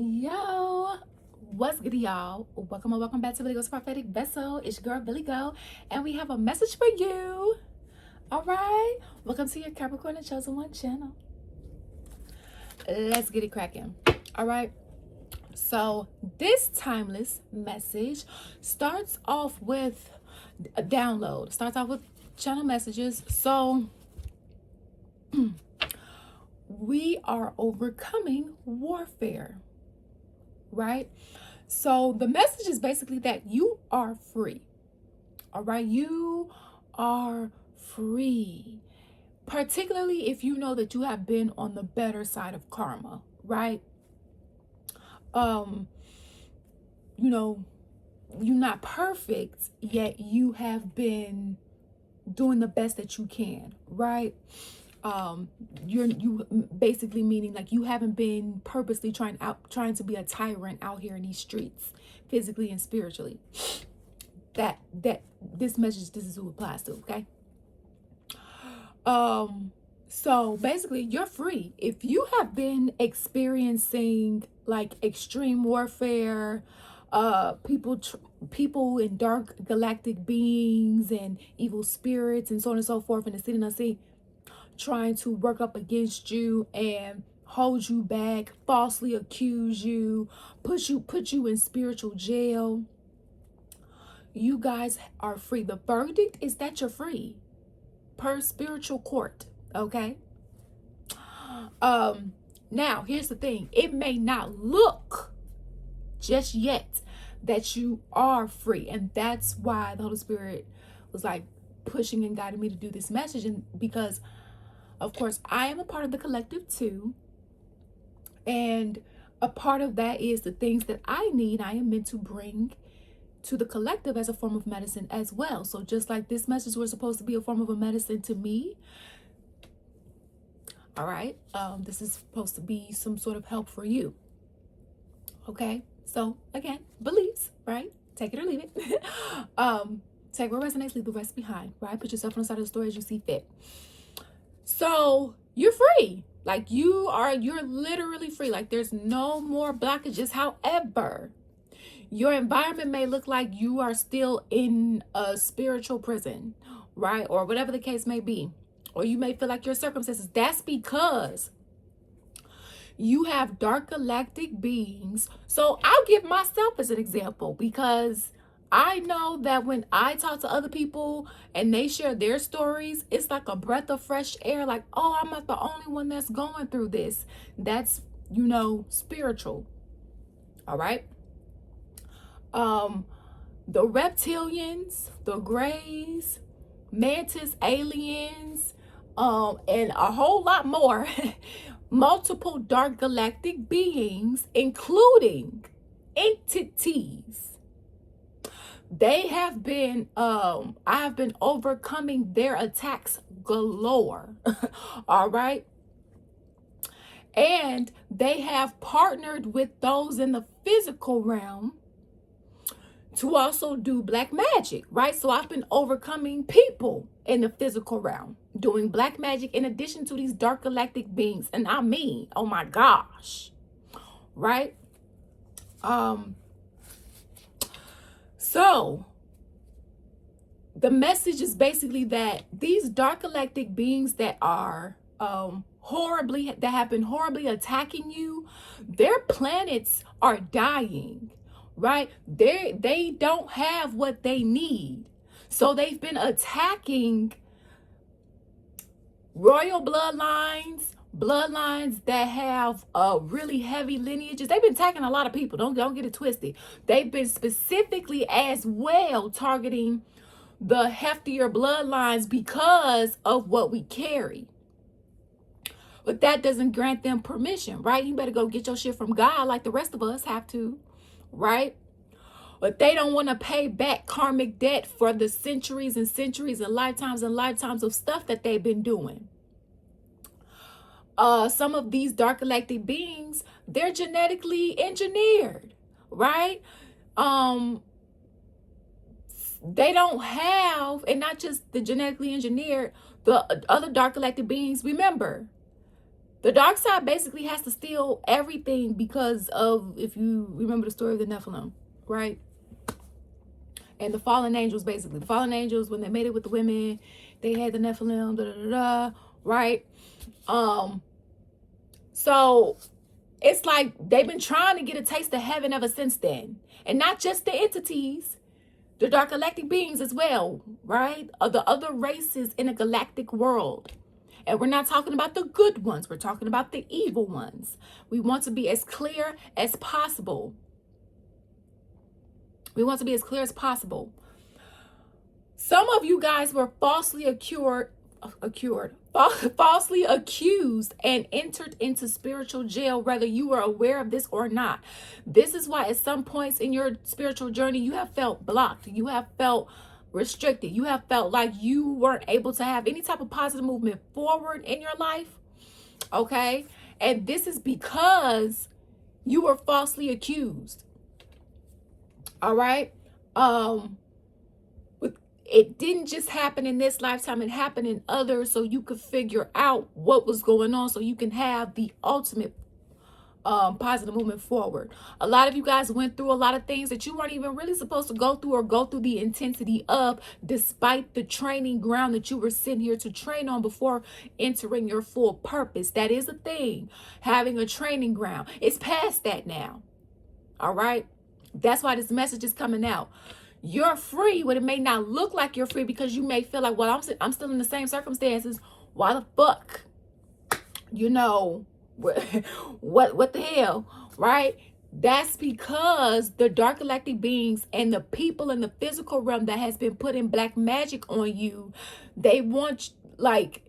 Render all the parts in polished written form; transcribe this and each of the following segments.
Yo, what's good, y'all? Welcome or welcome back to Billy Go's Prophetic Vessel. It's your girl Billy Go, and we have a message for you. All right, welcome to your Capricorn and Chosen One channel. Let's get it cracking. All right, so this timeless message starts off with a download. Starts off with channel messages. So we are overcoming warfare. Right? So the message is basically that you are free. All right? You are free. Particularly if you know that you have been on the better side of karma, right? You know, you're not perfect, yet you have been doing the best that you can, right? You basically meaning like you haven't been purposely trying to be a tyrant out here in these streets, physically and spiritually. That this message, this is who applies to, okay? So basically you're free. If you have been experiencing like extreme warfare, people in dark galactic beings and evil spirits and so on and so forth in the city and unseen, trying to work up against you and hold you back, falsely accuse you, put you in spiritual jail, you guys are free. The verdict is that you're free per spiritual court, okay? Now here's the thing. It may not look just yet that you are free, and that's why the Holy Spirit was like pushing and guiding me to do this message. And because of course, I am a part of the collective too. And a part of that is the things that I am meant to bring to the collective as a form of medicine as well. So just like this message was supposed to be a form of a medicine to me, all right, this is supposed to be some sort of help for you. Okay, so again, beliefs, right? Take it or leave it. Take what resonates, leave the rest behind, right? Put yourself on the side of the story as you see fit. So you're free. Like you're literally free. Like there's no more blockages. However, your environment may look like you are still in a spiritual prison, right? Or whatever the case may be. Or you may feel like your circumstances. That's because you have dark galactic beings. So I'll give myself as an example, because I know that when I talk to other people and they share their stories, it's like a breath of fresh air. Like, oh, I'm not the only one that's going through this. That's, spiritual. All right. The reptilians, the grays, mantis, aliens, and a whole lot more, multiple dark galactic beings, including entities. They have been, I have been overcoming their attacks galore. All right. And they have partnered with those in the physical realm to also do black magic, right? So I've been overcoming people in the physical realm, doing black magic in addition to these dark galactic beings. And I mean, oh my gosh, right? So the message is basically that these dark galactic beings that are that have been horribly attacking you, their planets are dying, right? They don't have what they need. So they've been attacking royal bloodlines that have really heavy lineages. They've been attacking a lot of people. Don't get it twisted. They've been specifically as well targeting the heftier bloodlines because of what we carry. But that doesn't grant them permission, right? You better go get your shit from God like the rest of us have to, right? But they don't want to pay back karmic debt for the centuries and centuries and lifetimes of stuff that they've been doing. Some of these dark galactic beings, they're genetically engineered, right? They don't have, and not just the genetically engineered, the other dark galactic beings. Remember, The dark side basically has to steal everything because of, if you remember the story of the Nephilim, right? And the fallen angels, basically. The fallen angels, when they made it with the women, they had the Nephilim, right? So it's like they've been trying to get a taste of heaven ever since then. And not just the entities, the dark galactic beings as well, right? Of the other races in a galactic world. And we're not talking about the good ones. We're talking about the evil ones. We want to be as clear as possible. We want to be as clear as possible. Some of you guys were falsely falsely accused and entered into spiritual jail, whether you were aware of this or not. This is why at some points in your spiritual journey, you have felt blocked. You have felt restricted. You have felt like you weren't able to have any type of positive movement forward in your life. Okay. And this is because you were falsely accused. All right. It didn't just happen in this lifetime, it happened in others, so you could figure out what was going on so you can have the ultimate positive movement forward. A lot of you guys went through a lot of things that you weren't even really supposed to go through or go through the intensity of, despite the training ground that you were sitting here to train on before entering your full purpose. That is a thing, having a training ground. It's past that now. All right. That's why this message is coming out. You're free, but it may not look like you're free because you may feel like, well, I'm still in the same circumstances. Why the fuck? You know, what the hell, right? That's because the dark galactic beings and the people in the physical realm that has been putting black magic on you, they want, like,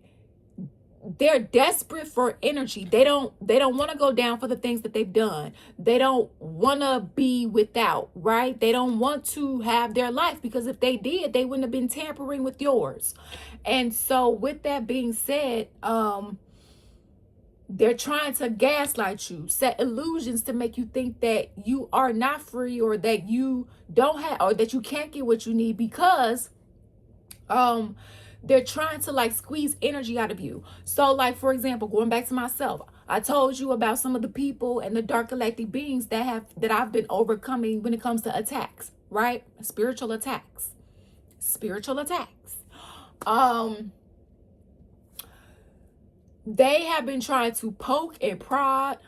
they're desperate for energy. They don't want to go down for the things that they've done. They don't want to be without, right? They don't want to have their life, because if they did, they wouldn't have been tampering with yours. And so with that being said, they're trying to gaslight you, set illusions to make you think that you are not free, or that you don't have, or that you can't get what you need, because they're trying to like squeeze energy out of you. So like, for example, going back to myself, I told you about some of the people and the dark galactic beings that I've been overcoming when it comes to attacks, right? Spiritual attacks. They have been trying to poke and prod,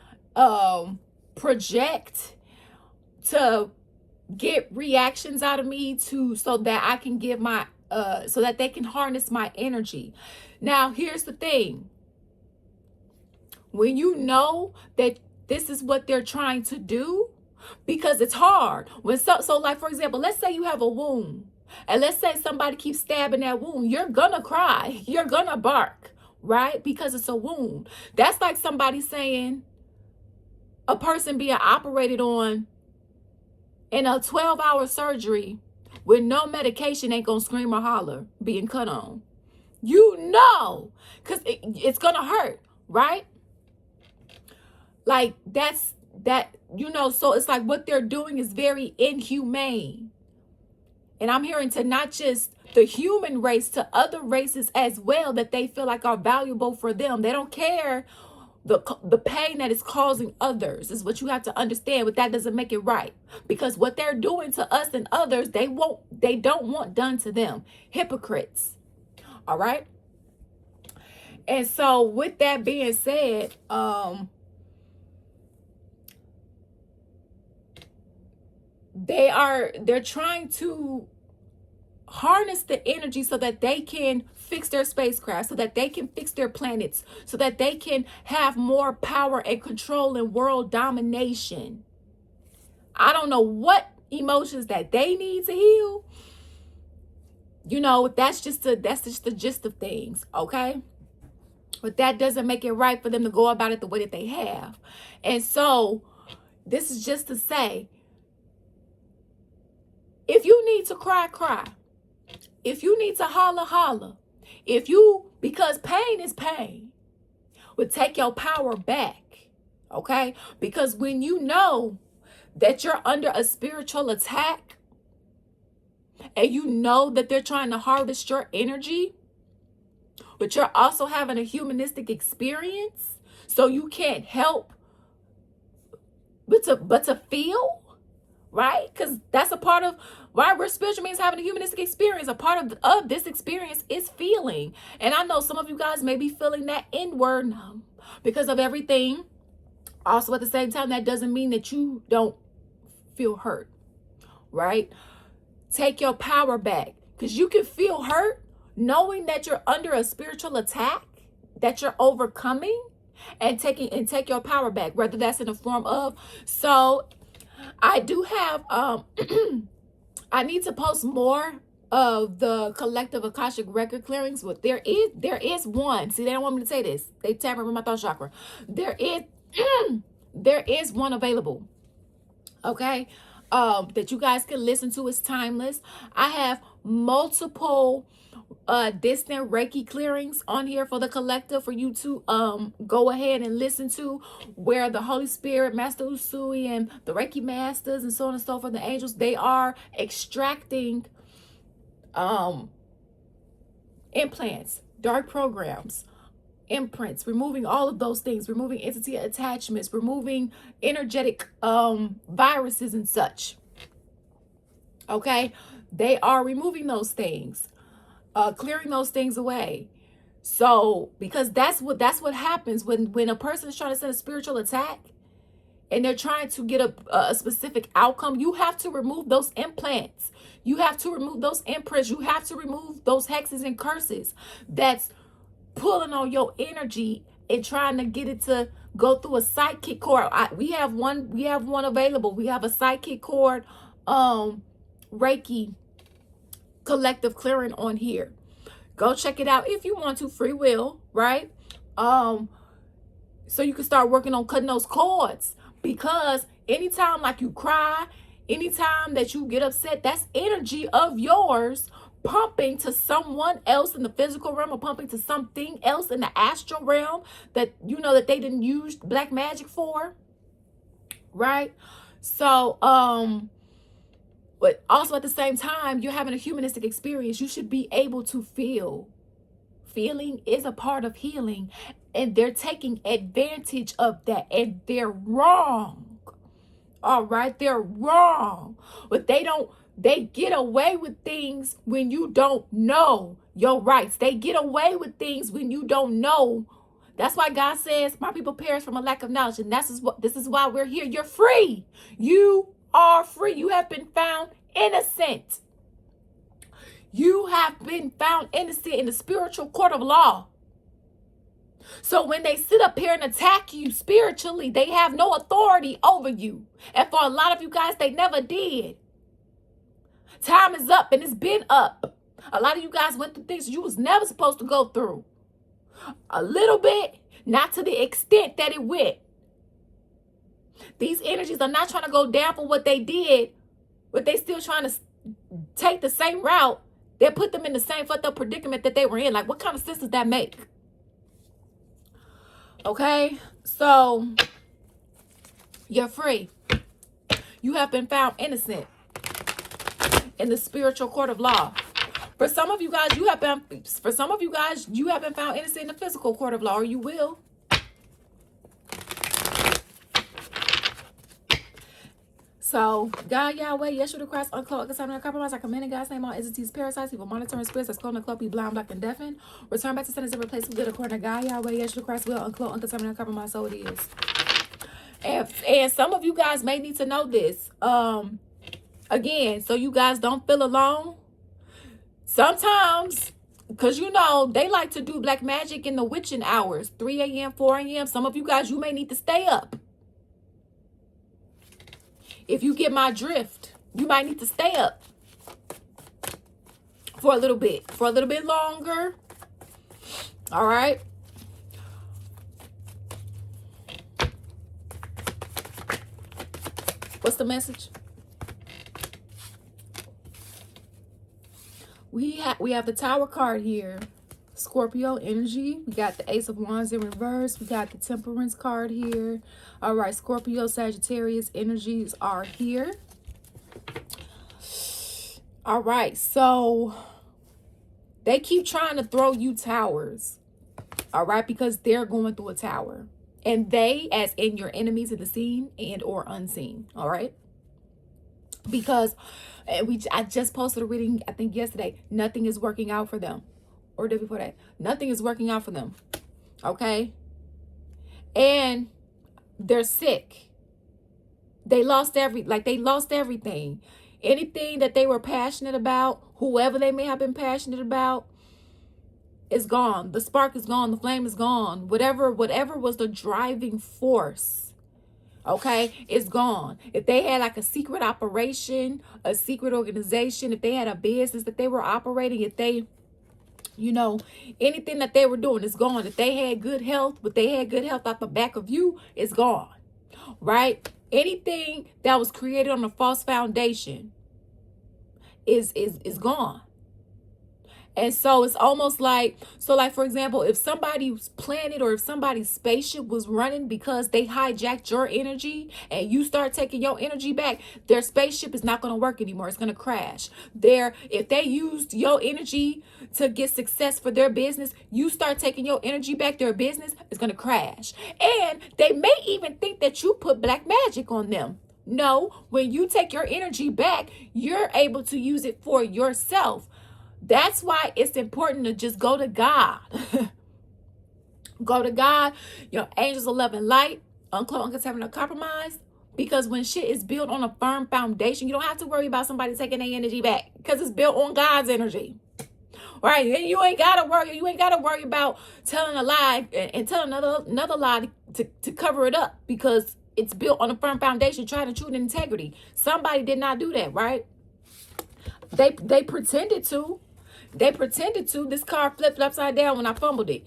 project, to get reactions out of me, so that I can give my so that they can harness my energy. Now, here's the thing. When you know that this is what they're trying to do, because it's hard. So like, for example, let's say you have a wound, and let's say somebody keeps stabbing that wound. You're gonna cry. You're gonna bark, right? Because it's a wound. That's like somebody saying a person being operated on in a 12-hour surgery with no medication ain't gonna scream or holler being cut on. You know, because it's gonna hurt, right? Like that, you know, so it's like what they're doing is very inhumane. And I'm hearing to not just the human race, to other races as well, that they feel like are valuable for them. They don't care the pain that is causing others, is what you have to understand. But that doesn't make it right, because what they're doing to us and others, they don't want done to them. Hypocrites. All right. And so with that being said, they're trying to harness the energy so that they can fix their spacecraft, so that they can fix their planets, so that they can have more power and control and world domination. I don't know what emotions that they need to heal. You know, that's just the gist of things, okay? But that doesn't make it right for them to go about it the way that they have. And so this is just to say, if you need to cry, cry. If you need to holler, holler. Because pain is pain, would take your power back, okay? Because when you know that you're under a spiritual attack, and you know that they're trying to harvest your energy, but you're also having a humanistic experience, So you can't help but to feel, right? Because that's a part of why we're spiritual means having a humanistic experience. A part of this experience is feeling. And I know some of you guys may be feeling that inward because of everything. Also, at the same time, that doesn't mean that you don't feel hurt, right? Take your power back, because you can feel hurt knowing that you're under a spiritual attack, that you're overcoming, and take your power back, whether that's in the form of. So I do have I need to post more of the collective Akashic record clearings, but there is one. See, they don't want me to say this. They tapping with my throat chakra. There is one available. Okay. That you guys can listen to. Is timeless. I have multiple distant Reiki clearings on here for the collective for you to go ahead and listen to, where the Holy Spirit, Master Usui, and the Reiki masters and so on and so forth, the angels, they are extracting implants, dark programs, imprints, removing all of those things, removing entity attachments, removing energetic viruses and such. Okay, they are removing those things, clearing those things away. So because that's what happens when a person is trying to send a spiritual attack and they're trying to get a specific outcome. You have to remove those implants. You have to remove those imprints. You have to remove those hexes and curses that's pulling on your energy and trying to get it to go through a psychic cord. We have one available. We have a psychic cord Reiki collective clearing on here. Go check it out if you want to, free will, right? So you can start working on cutting those cords, because anytime like you cry, anytime that you get upset, that's energy of yours pumping to someone else in the physical realm, or pumping to something else in the astral realm that you know that they didn't use black magic for, right? So but also at the same time, you're having a humanistic experience. You should be able to feel. Feeling is a part of healing, and they're taking advantage of that, and they're wrong. All right, they're wrong. But they get away with things when you don't know your rights. They get away with things when you don't know. That's why God says, my people perish from a lack of knowledge. And this is why we're here. You're free. You are free. You have been found innocent. You have been found innocent in the spiritual court of law. So when they sit up here and attack you spiritually, they have no authority over you. And for a lot of you guys, they never did. Time is up, and it's been up. A lot of you guys went through things you was never supposed to go through. A little bit, not to the extent that it went. These energies are not trying to go down for what they did, but they still trying to take the same route that put them in the same fucked up predicament that they were in. Like, what kind of sense does that make? Okay, so you're free. You have been found innocent in the spiritual court of law. For some of you guys, you have been found innocent in the physical court of law, or you will. So, God, Yahweh, Yeshua the Christ, uncloak, contaminate, compromise. I command in God's name all entities, parasites, evil monitoring spirits that's cloned, uncloak, be blind, black, and deafened. Return back to sentence and replace with good according to God, Yahweh, Yeshua the Christ, will uncloak, uncontaminate, compromise. So it is. And some of you guys may need to know this. Again, so you guys don't feel alone. Sometimes, because you know, they like to do black magic in the witching hours, 3 a.m., 4 a.m. Some of you guys, you may need to stay up. If you get my drift, you might need to stay up for a little bit longer. All right. What's the message? We have the Tower card here. Scorpio energy. We got the Ace of Wands in reverse. We got the Temperance card here. All right, Scorpio, Sagittarius energies are here. All right, so they keep trying to throw you towers. All right, because they're going through a tower. And they, as in your enemies in the seen and or unseen. All right. Because I just posted a reading, I think yesterday. Nothing is working out for them. Or day before that. Nothing is working out for them. Okay. And they're sick. They lost everything. Anything that they were passionate about, whoever they may have been passionate about, is gone. The spark is gone. The flame is gone. Whatever was the driving force, okay, it's gone. If they had like a secret operation, a secret organization, if they had a business that they were operating, if they, anything that they were doing is gone. If they had good health, out the back of you, it's gone, right? Anything that was created on a false foundation is gone. And so it's almost like, for example, if somebody's planet or if somebody's spaceship was running because they hijacked your energy and you start taking your energy back, their spaceship is not going to work anymore. It's going to crash. If they used your energy to get success for their business, you start taking your energy back, their business is going to crash. And they may even think that you put black magic on them. No, when you take your energy back, you're able to use it for yourself. That's why it's important to just go to God. Go to God, your angels of love and light, uncloak, uncontaminated, compromise. Because when shit is built on a firm foundation, you don't have to worry about somebody taking their energy back. Because it's built on God's energy. Right? And you ain't gotta worry about telling a lie and telling another lie to cover it up. Because it's built on a firm foundation, trying to truth and integrity. Somebody did not do that, right? They pretended to. This card flipped upside down when I fumbled it.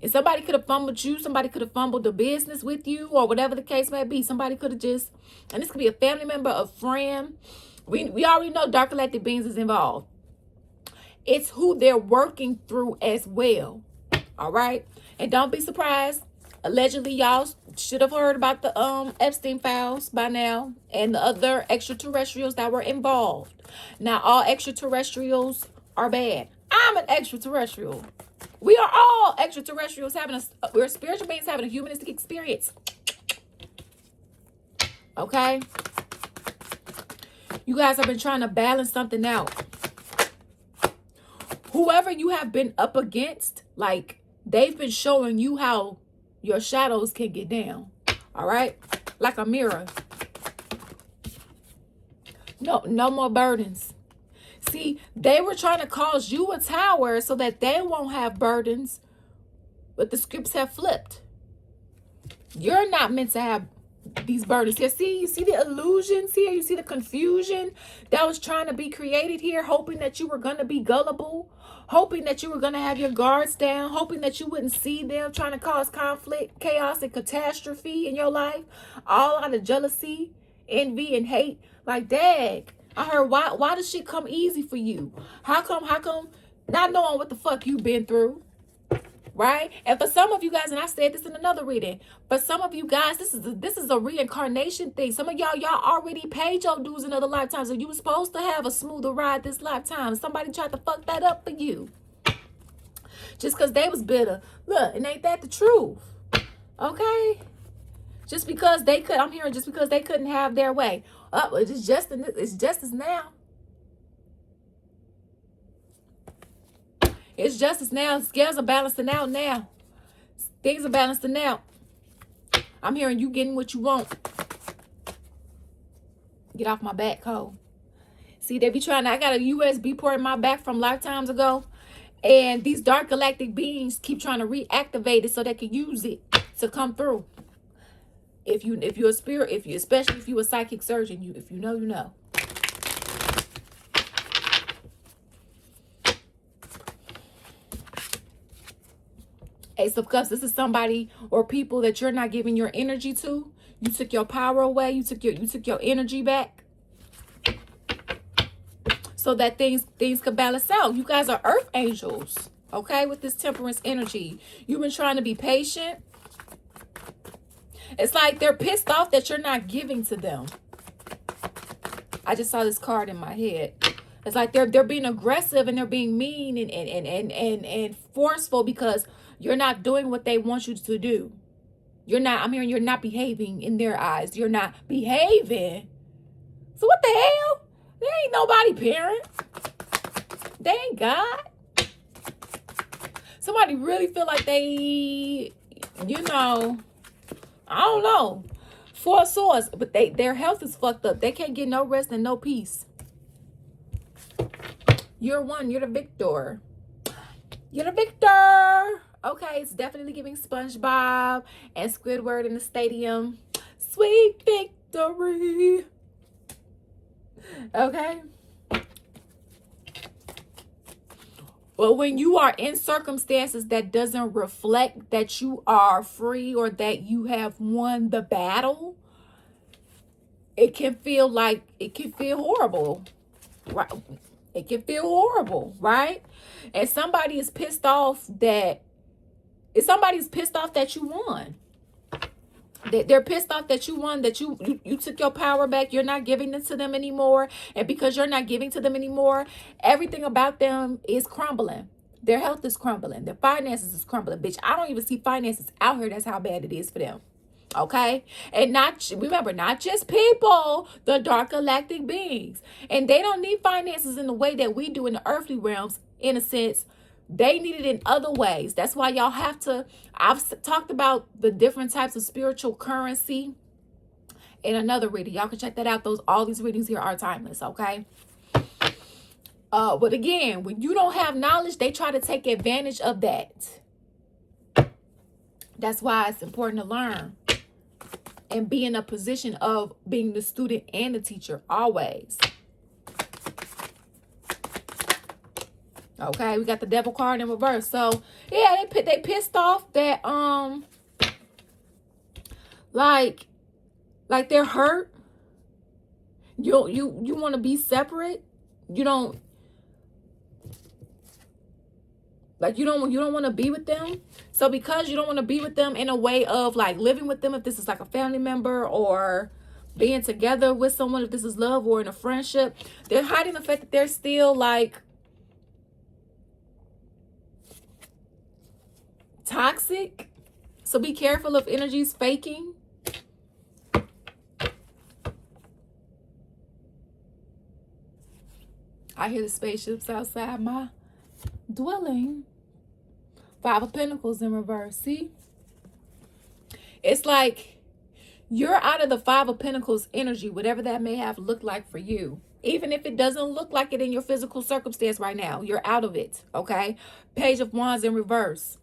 And somebody could have fumbled you. Somebody could have fumbled the business with you, or whatever the case may be. Somebody could have just, and this could be a family member, a friend. We already know dark galactic beings is involved. It's who they're working through as well. All right. And don't be surprised. Allegedly, y'all should have heard about the Epstein files by now and the other extraterrestrials that were involved. Now, all extraterrestrials are bad. I'm an extraterrestrial. We are all extraterrestrials we're spiritual beings having a humanistic experience. Okay? You guys have been trying to balance something out. Whoever you have been up against, like, they've been showing you how your shadows can get down. All right? Like a mirror. No more burdens. See, they were trying to cause you a tower so that they won't have burdens. But the scripts have flipped. You're not meant to have these burdens here. See, you see the illusions here? You see the confusion that was trying to be created here, hoping that you were going to be gullible, hoping that you were going to have your guards down, hoping that you wouldn't see them, trying to cause conflict, chaos, and catastrophe in your life, all out of jealousy, envy, and hate. Like, dag. I heard, why does shit come easy for you? How come not knowing what the fuck you've been through, right? And for some of you guys, and I said this in another reading, for some of you guys, this is a reincarnation thing. Some of y'all already paid your dues in other lifetimes, and you were supposed to have a smoother ride this lifetime. Somebody tried to fuck that up for you. Just because they was bitter. Look, and ain't that the truth? Okay? Just because they couldn't have their way. It's justice now. It's justice now. Scales are balancing out now. Things are balancing out. I'm hearing you getting what you want. Get off my back, Cole. See, they be trying to, I got a USB port in my back from lifetimes ago. And these dark galactic beings keep trying to reactivate it so they can use it to come through. If you're a spirit, especially if you're a psychic surgeon, if you know, you know. Ace of Cups, this is somebody or people that you're not giving your energy to. You took your power away. You took your energy back. So that things could balance out. You guys are earth angels, okay, with this temperance energy. You've been trying to be patient. It's like they're pissed off that you're not giving to them. I just saw this card in my head. It's like they're being aggressive and they're being mean and forceful because you're not doing what they want you to do. I'm hearing you're not behaving in their eyes. You're not behaving. So what the hell? There ain't nobody parent. They ain't God. Somebody really feel like they, you know, I don't know, for a source, but their health is fucked up. They can't get no rest and no peace. You're one. You're the victor. You're the victor. Okay, it's definitely giving SpongeBob and Squidward in the stadium. Sweet victory. Okay. But when you are in circumstances that doesn't reflect that you are free or that you have won the battle, it can feel horrible. Right? It can feel horrible, right? And somebody is pissed off that you won. They're pissed off that you won, that you took your power back. You're not giving it to them anymore. And because you're not giving to them anymore, everything about them is crumbling. Their health is crumbling. Their finances is crumbling. Bitch, I don't even see finances out here. That's how bad it is for them. Okay? And not just people, the dark galactic beings. And they don't need finances in the way that we do in the earthly realms, in a sense. They need it in other ways. That's why y'all have to, I've talked about the different types of spiritual currency in another reading. Y'all can check that out. All these readings here are timeless, okay? But again, when you don't have knowledge, they try to take advantage of that. That's why it's important to learn and be in a position of being the student and the teacher always. Okay, we got the devil card in reverse. So yeah, they pissed off that like they're hurt. You want to be separate. You don't want to be with them. So because you don't want to be with them in a way of like living with them, if this is like a family member or being together with someone, if this is love or in a friendship, they're hiding the fact that they're still like toxic. So be careful of energies faking. I hear the spaceships outside my dwelling. 5 of Pentacles in reverse. See? It's like you're out of the 5 of Pentacles energy, whatever that may have looked like for you. Even if it doesn't look like it in your physical circumstance right now, you're out of it, okay? Page of Wands in reverse.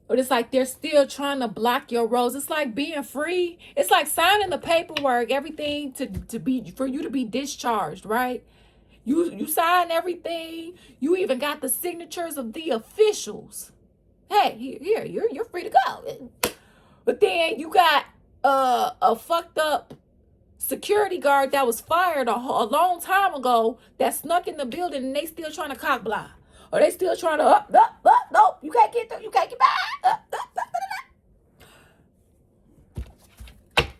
But it's like they're still trying to block your roads. It's like being free. It's like signing the paperwork, everything for you to be discharged, right? You sign everything. You even got the signatures of the officials. Hey, here, you're free to go. But then you got a fucked up security guard that was fired a long time ago that snuck in the building, and they still trying to cock block. Or they still trying to nope, you can't get through, you can't get back.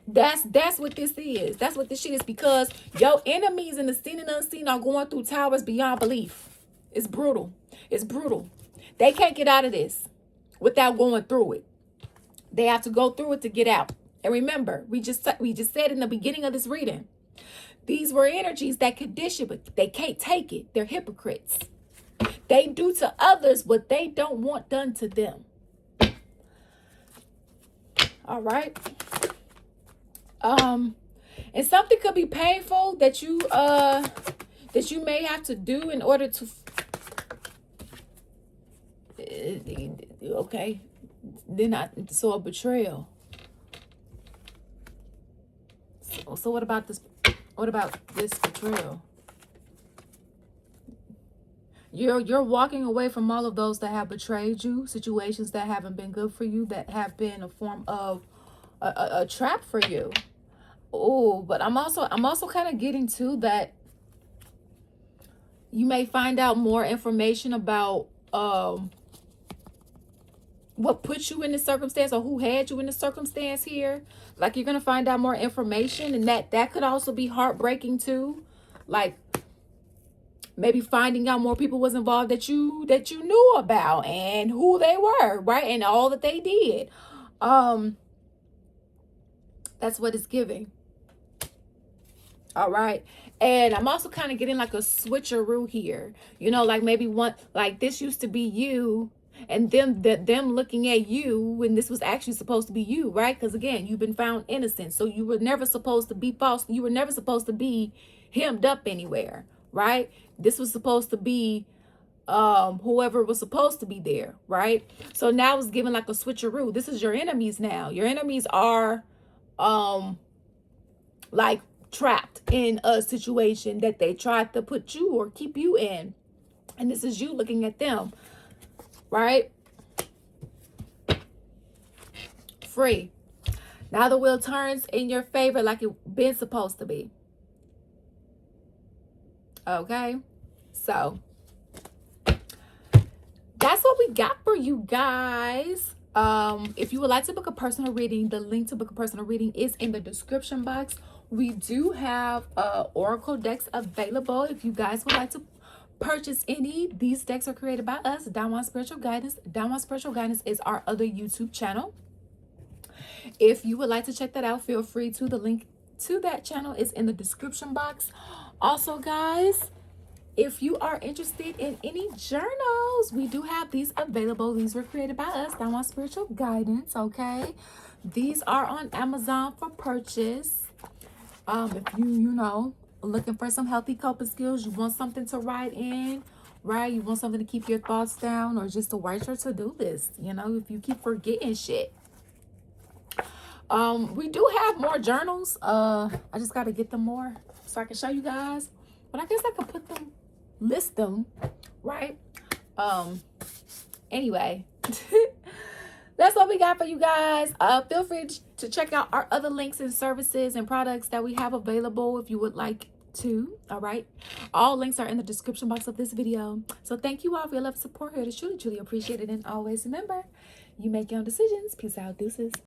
That's what this is. That's what this shit is, because your enemies in the seen and unseen are going through towers beyond belief. It's brutal. It's brutal. They can't get out of this without going through it. They have to go through it to get out. And remember, we just said in the beginning of this reading, these were energies that condition, but they can't take it. They're hypocrites. They do to others what they don't want done to them. All right. And something could be painful that you may have to do in order to okay. Then a betrayal. So what about this? What about this betrayal? You're walking away from all of those that have betrayed you, situations that haven't been good for you, that have been a form of a trap for you. Oh, but I'm also kind of getting to that you may find out more information about what put you in this circumstance or who had you in this circumstance here. Like, you're going to find out more information, and that could also be heartbreaking too. Like, maybe finding out more people was involved that you knew about and who they were, right? And all that they did. That's what it's giving. All right. And I'm also kind of getting like a switcheroo here. You know, like maybe one, like this used to be you, and them looking at you when this was actually supposed to be you, right? Because again, you've been found innocent. So you were never supposed to be false. You were never supposed to be hemmed up anywhere, right? This was supposed to be whoever was supposed to be there, right? So now it's giving like a switcheroo. This is your enemies now. Your enemies are like trapped in a situation that they tried to put you or keep you in. And this is you looking at them, right? Free. Now the wheel turns in your favor like it been supposed to be. Okay? So that's what we got for you guys. If you would like to book a personal reading, the link to book a personal reading is in the description box. We do have oracle decks available if you guys would like to purchase any. These decks are created by us, Dawn Spiritual Guidance. Dawn Spiritual Guidance is our other YouTube channel. If you would like to check that out, feel free to. The link to that channel is in the description box. Also, guys, if you are interested in any journals, we do have these available. These were created by us, Dawn Spiritual Guidance, okay? These are on Amazon for purchase. If you know, looking for some healthy coping skills, you want something to write in, right? You want something to keep your thoughts down, or just to write your to-do list, you know, if you keep forgetting shit. We do have more journals. I just got to get them more so I can show you guys. But I guess I could put them, list them, right? Anyway. That's what we got for you guys. Feel free to check out our other links and services and products that we have available if you would like to. All right. All links are in the description box of this video. So thank you all for your love and support here. It is truly, truly appreciated. And always remember, you make your own decisions. Peace out. Deuces.